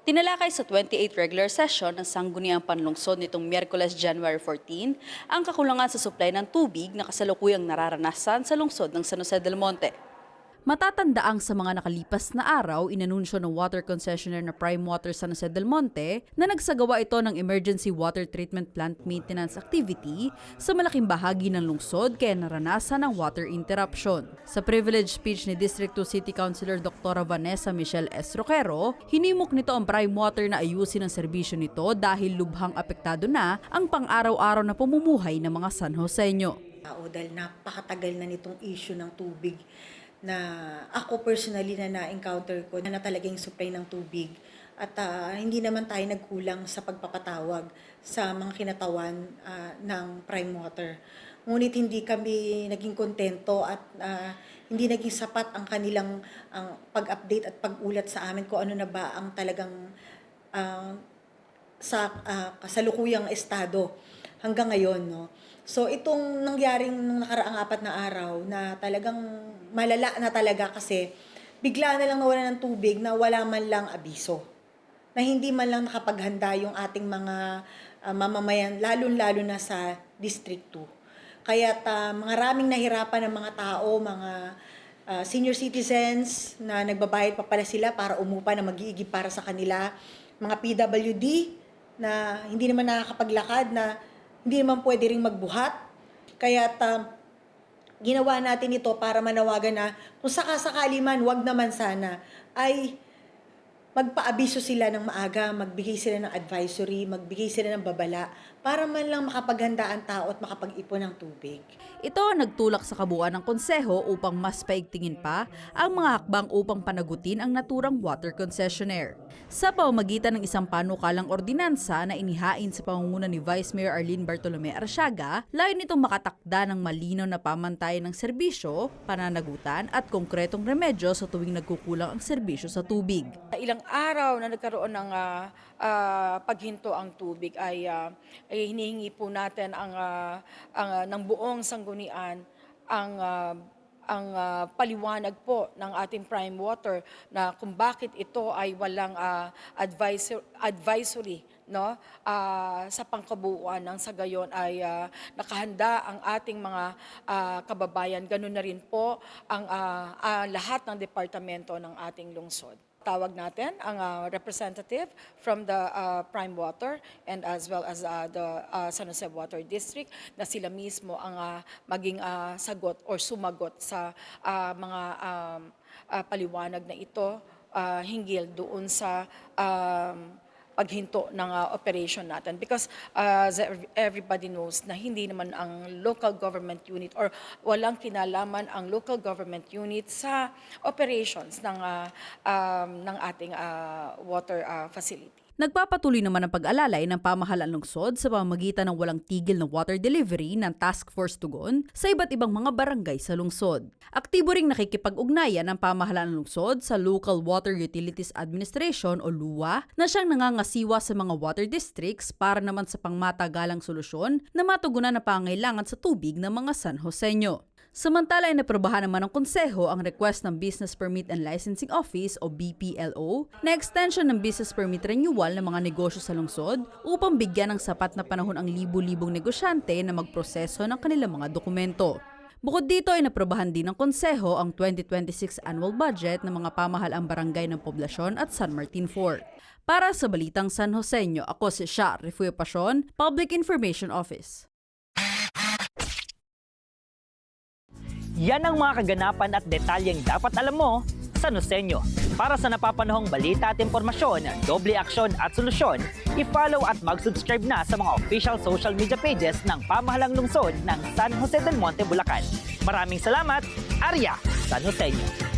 Tinalakay sa 28th regular session ng Sangguniang Panlungsod nitong Miyerkules, January 14, ang kakulangan sa supply ng tubig na kasalukuyang nararanasan sa lungsod ng San Jose del Monte. Matatandaang sa mga nakalipas na araw, inanunsyo ng water concessionaire na Prime Water San Jose del Monte na nagsagawa ito ng emergency water treatment plant maintenance activity sa malaking bahagi ng lungsod kaya naranasan ng water interruption. Sa privilege speech ni District 2 City Councilor Dr. Vanessa Michelle S. Roquero, hinimok nito ang Prime Water na ayusin ang serbisyo nito dahil lubhang apektado na ang pang-araw-araw na pamumuhay ng mga San Joseño. Dahil napakatagal na nitong issue ng tubig na ako personally na na-encounter ko na talagang supply ng tubig at hindi naman tayo nagkulang sa pagpapatawag sa mga kinatawan ng Prime Water. Ngunit hindi kami naging kontento at hindi naging sapat ang kanilang pag-update at pag-ulat sa amin kung ano na ba ang talagang sa kasalukuyang estado hanggang ngayon, no? So itong nangyaring nung nakaraang 4 na araw na talagang malala na talaga kasi bigla na lang nawalan ng tubig na wala man lang abiso. Na hindi man lang nakapaghanda yung ating mga mamamayan, lalo-lalo na sa District 2. Kaya maraming nahirapan ng mga tao, mga senior citizens na nagbabayad pa pala sila para umupa na mag-iigib para sa kanila, mga PWD na hindi naman nakakapaglakad, na hindi naman pwede ring magbuhat. Kaya ginawa natin ito para manawagan na kung sakasakali man, wag naman sana, ay magpaabiso sila ng maaga, magbigay sila ng advisory, magbigay sila ng babala para man lang makapaghanda ang tao at makapag-ipon ng tubig. Ito ang nagtulak sa kabuuan ng konseho upang mas paigtingin pa ang mga hakbang upang panagutin ang naturang water concessionaire. Sa pamamagitan ng isang panukalang ordinansa na inihain sa pamumuno ni Vice Mayor Arlene Bartolome Arsiaga, layo nitong makatakda ng malinaw na pamantayan ng serbisyo, pananagutan at konkretong remedyo sa tuwing nagkukulang ang serbisyo sa tubig. Ilang araw na nagkaroon ng paghinto ang tubig ay hinihingi po natin ng buong sanggunian ang paliwanag po ng ating Prime Water na kung bakit ito ay walang advisory, no, sa pangkabuuan ng sa gayon ay nakahanda ang ating mga kababayan. Ganun na rin po ang lahat ng departamento ng ating lungsod. Tawag natin ang representative from the Prime Water and as well as the San Jose Water District na sila mismo ang maging sagot or sumagot sa mga paliwanag na ito hinggil doon sa paghinto ng operation natin. Because everybody knows na hindi naman ang local government unit or walang kinalaman ang local government unit sa operations ng ating water facility. Nagpapatuloy naman ang pag-alalay ng pamahalaan lungsod sa pamamagitan ng walang tigil na water delivery ng Task Force Tugon sa iba't ibang mga barangay sa lungsod. Aktibo ring nakikipag-ugnayan ng pamahalaan lungsod sa Local Water Utilities Administration o LUA na siyang nangangasiwa sa mga water districts para naman sa pangmatagalang solusyon na matugunan ang pangangailangan sa tubig ng mga San Joseño. Samantala ay naprobahan naman ng konseho ang request ng Business Permit and Licensing Office o BPLO na extension ng business permit renewal ng mga negosyo sa lungsod upang bigyan ng sapat na panahon ang libu-libong negosyante na magproseso ng kanilang mga dokumento. Bukod dito ay naprobahan din ng konseho ang 2026 annual budget ng mga pamahalaang barangay ng Poblasyon at San Martin Fort. Para sa Balitang San Joseño, ako si Shar Refugio Pasion, Public Information Office. Yan ang mga kaganapan at detalyeng dapat alam mo sa Joseño. Para sa napapanahong balita at impormasyon, doble aksyon at solusyon, i-follow at mag-subscribe na sa mga official social media pages ng pamahalang lungsod ng San Jose del Monte, Bulacan. Maraming salamat, Arya San Joseño.